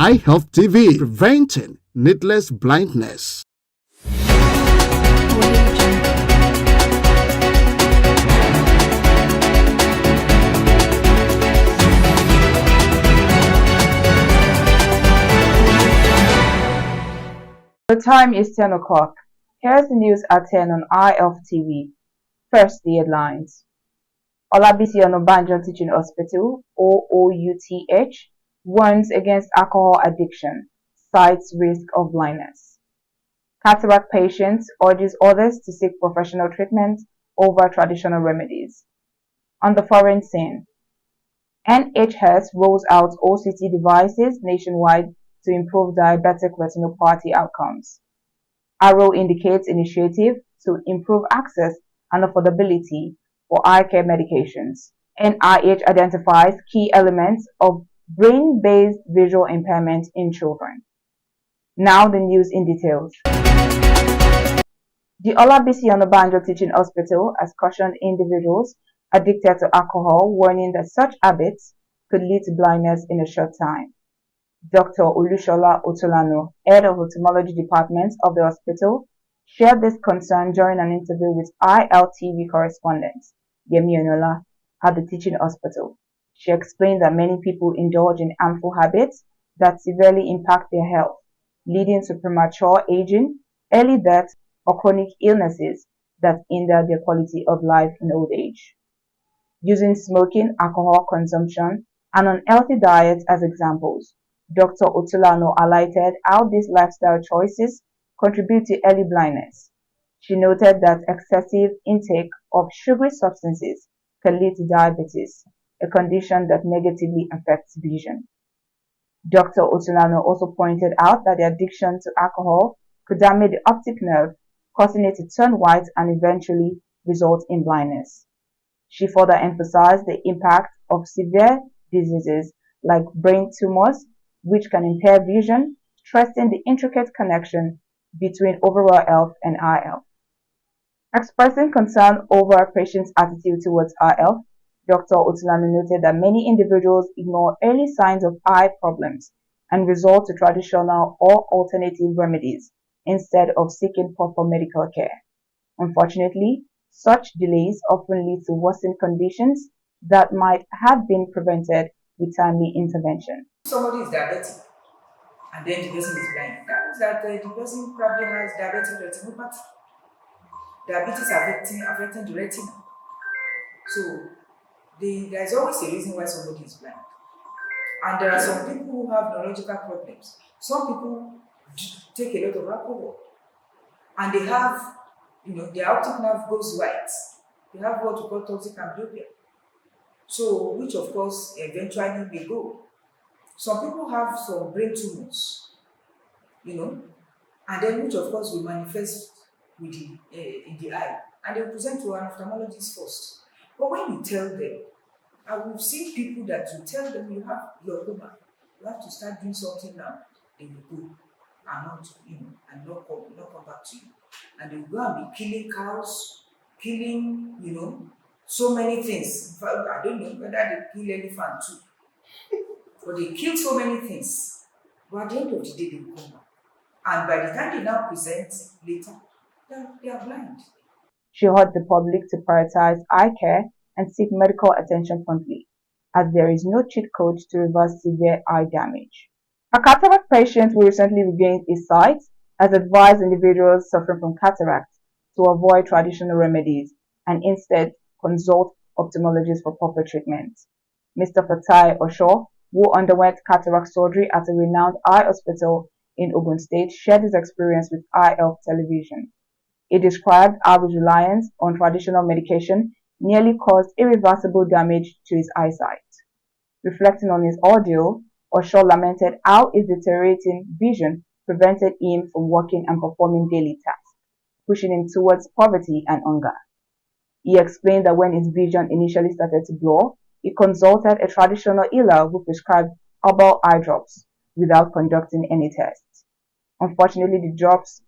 Eye Health TV, preventing needless blindness. The time is 10 o'clock. Here's the news at 10 on Eye Health TV. First, the headlines. Olabisi Onabanjo Teaching Hospital, OOUTH, warns against alcohol addiction, cites risk of blindness. Cataract patients urges others to seek professional treatment over traditional remedies. On the foreign scene, NHS rolls out OCT devices nationwide to improve diabetic retinopathy outcomes. Arrow indicates initiative to improve access and affordability for eye care medications. NIH identifies key elements of brain-based visual impairment in children. Now the news in details. The Olabisi Onabanjo Teaching Hospital has cautioned individuals addicted to alcohol, warning that such habits could lead to blindness in a short time. Dr. Olushola Otolano, head of ophthalmology department of the hospital, shared this concern during an interview with ILTV correspondent Yemi Enola at the teaching hospital. She explained that many people indulge in harmful habits that severely impact their health, leading to premature aging, early death, or chronic illnesses that hinder their quality of life in old age. Using smoking, alcohol consumption, and unhealthy diets as examples, Dr. Otolano highlighted how these lifestyle choices contribute to early blindness. She noted that excessive intake of sugary substances can lead to diabetes, a condition that negatively affects vision. Dr. Otolano also pointed out that the addiction to alcohol could damage the optic nerve, causing it to turn white and eventually result in blindness. She further emphasized the impact of severe diseases like brain tumors, which can impair vision, stressing the intricate connection between overall health and eye health. Expressing concern over a patient's attitude towards eye health, Dr. Otolano noted that many individuals ignore early signs of eye problems and resort to traditional or alternative remedies instead of seeking proper medical care. Unfortunately, such delays often lead to worsened conditions that might have been prevented with timely intervention. Somebody is diabetic and then the person is blind. That means that the person probably has diabetic retinopathy. Diabetes affecting the retina. So there's always a reason why somebody is blind. And there are some people who have neurological problems. Some people take a lot of alcohol and they have, their optic nerve goes white. They have what we call toxic amblyopia. So, which of course eventually may go. Some people have some brain tumors, and then which of course will manifest with in the eye, and they will present to an ophthalmologist first. But when you tell them, I will see people that you tell them you have glaucoma, you have to start doing something now, they will go and not come back to you, and they will go and be killing cows, killing so many things. In fact, I don't know whether they kill elephant too. But they kill so many things. But at the end of the day, they will come back. And by the time they now present later, they are blind. She urged the public to prioritize eye care and seek medical attention promptly, as there is no cheat code to reverse severe eye damage. A cataract patient who recently regained his sight has advised individuals suffering from cataract to avoid traditional remedies and instead consult ophthalmologists for proper treatment. Mr. Fatai Osho, who underwent cataract surgery at a renowned eye hospital in Ogun State, shared his experience with Eye Health Television. He described how his reliance on traditional medication nearly caused irreversible damage to his eyesight. Reflecting on his ordeal, Osho lamented how his deteriorating vision prevented him from working and performing daily tasks, pushing him towards poverty and hunger. He explained that when his vision initially started to blur, he consulted a traditional healer who prescribed herbal eye drops without conducting any tests. Unfortunately, the drops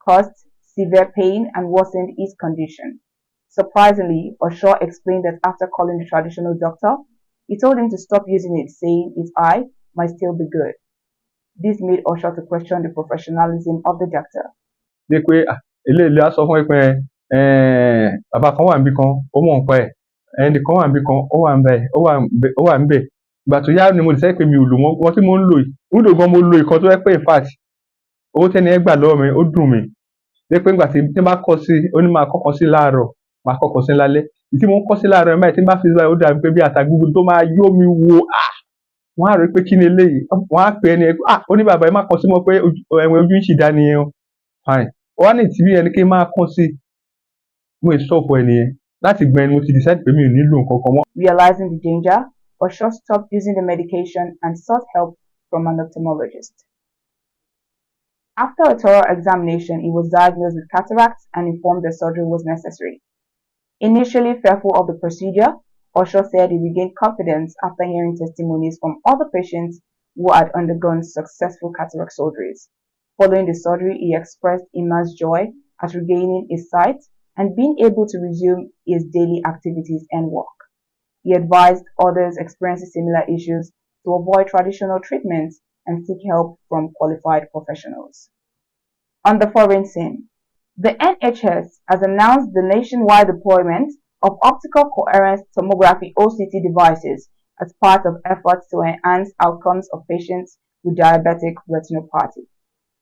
caused severe pain and worsened his condition. Surprisingly, Osho explained that after calling the traditional doctor, he told him to stop using it, saying his eye might still be good. This made Osho to question the professionalism of the doctor. Dé pé eléyìí á sọ fún ẹ pé bàbá kan wà níbì kan ó mọ̀ nípa ẹ̀, ẹnì kan wà níbì kan ó wà níbẹ̀. Ìgbà tó yá ni mo decide pé mi ò lò wọ́n tí mò ń lò yìí. Even though gan mo lo ìkan tó jẹ́ pé in fact owó tẹ́ni yẹn gbà lọ́wọ́ mi ó dùn mí. Dé pé nígbà tí n bá kọ sí ó ní máa kọ́kọ́ sí láàárọ̀, máa kọ́kọ́ sí lálẹ́. Tí mo ń kọ́ sí láàárọ̀ yẹn báyìí tí n bá fi sí báyìí ó dàbí pé bí ata gbígbóná tó máa yó mi wo. Wọ́n á rò pé kí ni eléyìí? Wọ́n á pe ẹni yẹn ó ní bàbá ẹ má kọ sí mọ́ pé ẹ̀wọ̀n ojú ń ṣì dá nìyẹn o. Fine. Wọ́n á ní tí bí ẹni kí n máa kọ́ sí. Mo stop ẹni yẹn. Láti ìgbà yẹn ni mo ti decide pé mi ò nílò nǹkan kan mọ́. Realizing the danger, Osho stopped using the medication and sought help from an ophthalmologist. After a thorough examination, he was diagnosed with cataracts and informed that surgery was necessary. Initially fearful of the procedure, Osho said he regained confidence after hearing testimonies from other patients who had undergone successful cataract surgeries. Following the surgery, he expressed immense joy at regaining his sight and being able to resume his daily activities and work. He advised others experiencing similar issues to avoid traditional treatments and seek help from qualified professionals. On the foreign scene, the NHS has announced the nationwide deployment of optical coherence tomography OCT devices as part of efforts to enhance outcomes of patients with diabetic retinopathy.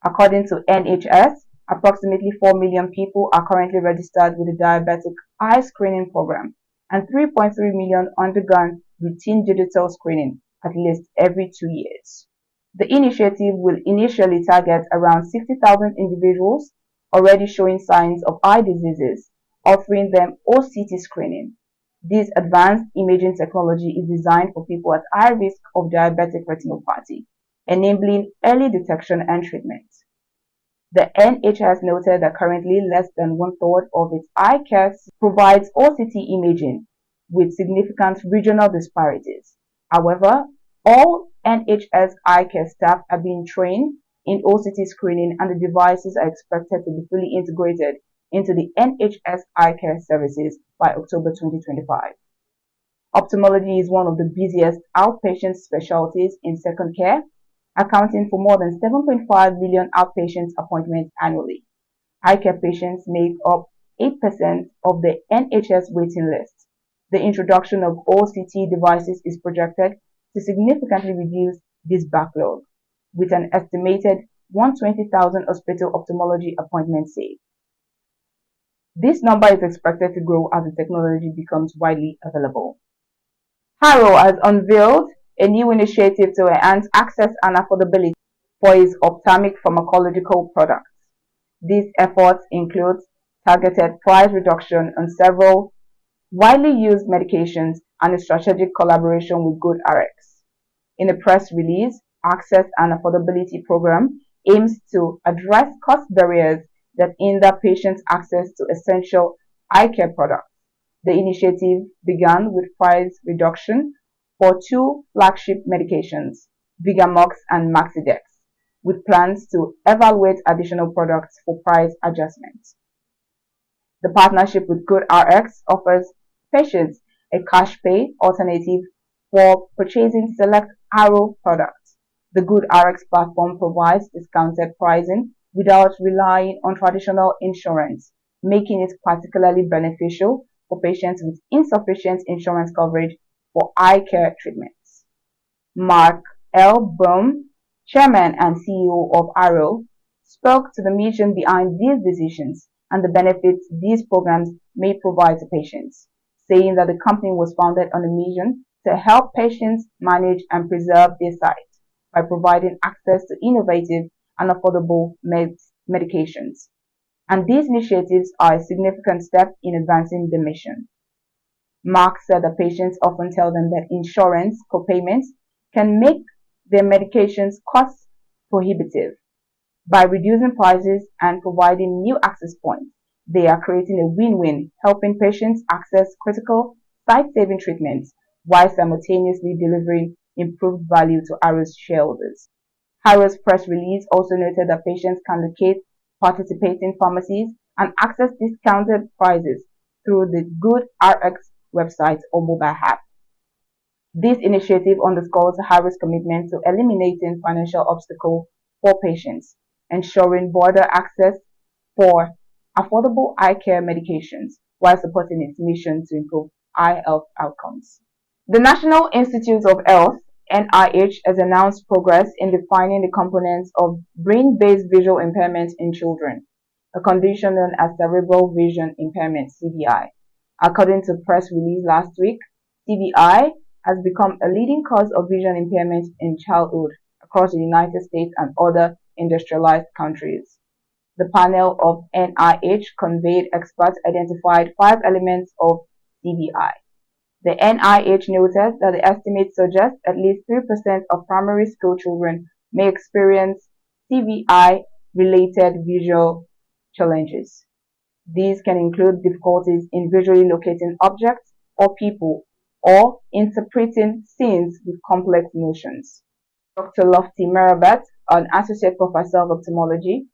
According to NHS, approximately 4 million people are currently registered with the diabetic eye screening program, and 3.3 million undergone routine digital screening at least every 2 years. The initiative will initially target around 60,000 individuals already showing signs of eye diseases, offering them OCT screening. This advanced imaging technology is designed for people at high risk of diabetic retinopathy, enabling early detection and treatment. The NHS noted that currently less than 1/3 of its eye care provides OCT imaging, with significant regional disparities. However, all NHS eye care staff are being trained in OCT screening, and the devices are expected to be fully integrated into the NHS eye care services by October 2025. Ophthalmology is one of the busiest outpatient specialties in second care, accounting for more than 7.5 million outpatient appointments annually. Eye care patients make up 8% of the NHS waiting list. The introduction of OCT devices is projected to significantly reduce this backlog, with an estimated 120,000 hospital ophthalmology appointments saved. This number is expected to grow as the technology becomes widely available. Harrow has unveiled a new initiative to enhance access and affordability for its ophthalmic pharmacological products. These efforts include targeted price reduction on several widely used medications and a strategic collaboration with GoodRx. In a press release, Access and Affordability Program aims to address cost barriers that hinder patients' access to essential eye care products. The initiative began with price reduction for two flagship medications, Vigamox and Maxidex, with plans to evaluate additional products for price adjustments. The partnership with GoodRx offers patients a cash pay alternative for purchasing select Harrow products. The GoodRx platform provides discounted pricing without relying on traditional insurance, making it particularly beneficial for patients with insufficient insurance coverage for eye care treatments. Mark L. Baum, Chairman and CEO of Harrow, spoke to the mission behind these decisions and the benefits these programs may provide to patients, saying that the company was founded on a mission to help patients manage and preserve their sight by providing access to innovative and affordable medications. And these initiatives are a significant step in advancing the mission. Mark said that patients often tell them that insurance copayments can make their medications cost prohibitive. By reducing prices and providing new access points, they are creating a win-win, helping patients access critical sight-saving treatments while simultaneously delivering improved value to Harrow's shareholders. Harrow's press release also noted that patients can locate participating pharmacies and access discounted prices through the GoodRx website or mobile app. This initiative underscores Harris' commitment to eliminating financial obstacles for patients, ensuring broader access for affordable eye care medications, while supporting its mission to improve eye health outcomes. The National Institutes of Health (NIH) has announced progress in defining the components of brain-based visual impairment in children, a condition known as cerebral vision impairment (CVI). According to a press release last week, CVI has become a leading cause of vision impairment in childhood across the United States and other industrialized countries. The panel of NIH convened experts identified 5 elements of CVI. The NIH noted that the estimates suggest at least 3% of primary school children may experience CVI-related visual challenges. These can include difficulties in visually locating objects or people, or interpreting scenes with complex motions. Dr. Lofty Merabat, an associate professor of ophthalmology,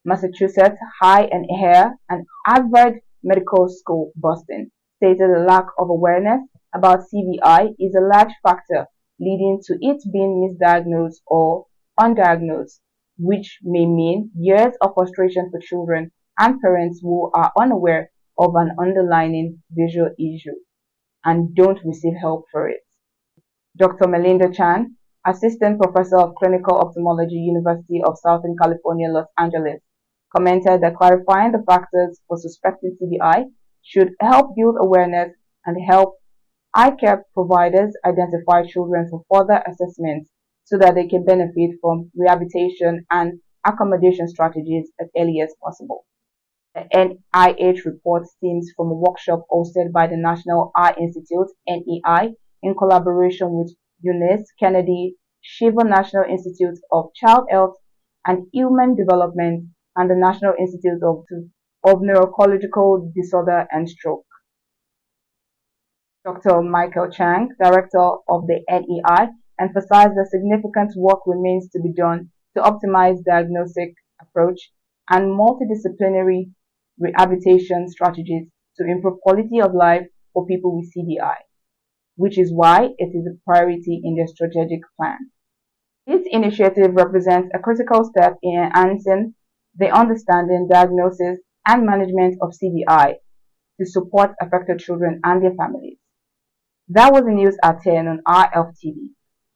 Massachusetts Eye and Hair and Harvard Medical School, Boston, stated the lack of awareness about CVI is a large factor leading to it being misdiagnosed or undiagnosed, which may mean years of frustration for children and parents who are unaware of an underlying visual issue and don't receive help for it. Dr. Melinda Chan, Assistant Professor of Clinical Ophthalmology, University of Southern California, Los Angeles, commented that clarifying the factors for suspected CVI should help build awareness and help eye care providers identify children for further assessments so that they can benefit from rehabilitation and accommodation strategies as early as possible. The NIH report stems from a workshop hosted by the National Eye Institute (NEI) in collaboration with Eunice Kennedy Shriver National Institute of Child Health and Human Development and the National Institute of Neurological Disorder and Stroke. Dr. Michael Chang, director of the NEI, emphasized that significant work remains to be done to optimize diagnostic approach and multidisciplinary rehabilitation strategies to improve quality of life for people with CVI, which is why it is a priority in their strategic plan. This initiative represents a critical step in enhancing the understanding, diagnosis, and management of CVI to support affected children and their families. That was the news at 10 on RF TV.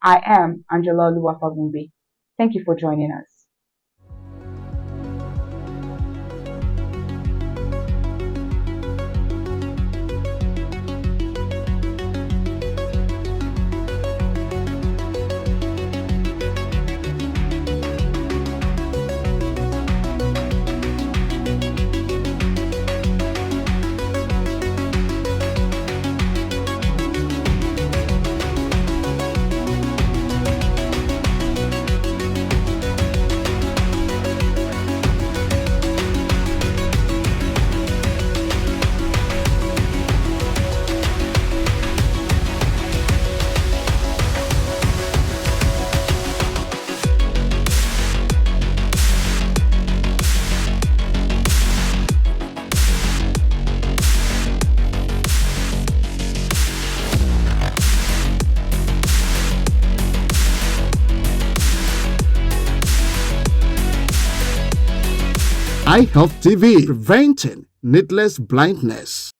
I am Angela Oluwafagumbe. Thank you for joining us. Eye Health TV, preventing needless blindness.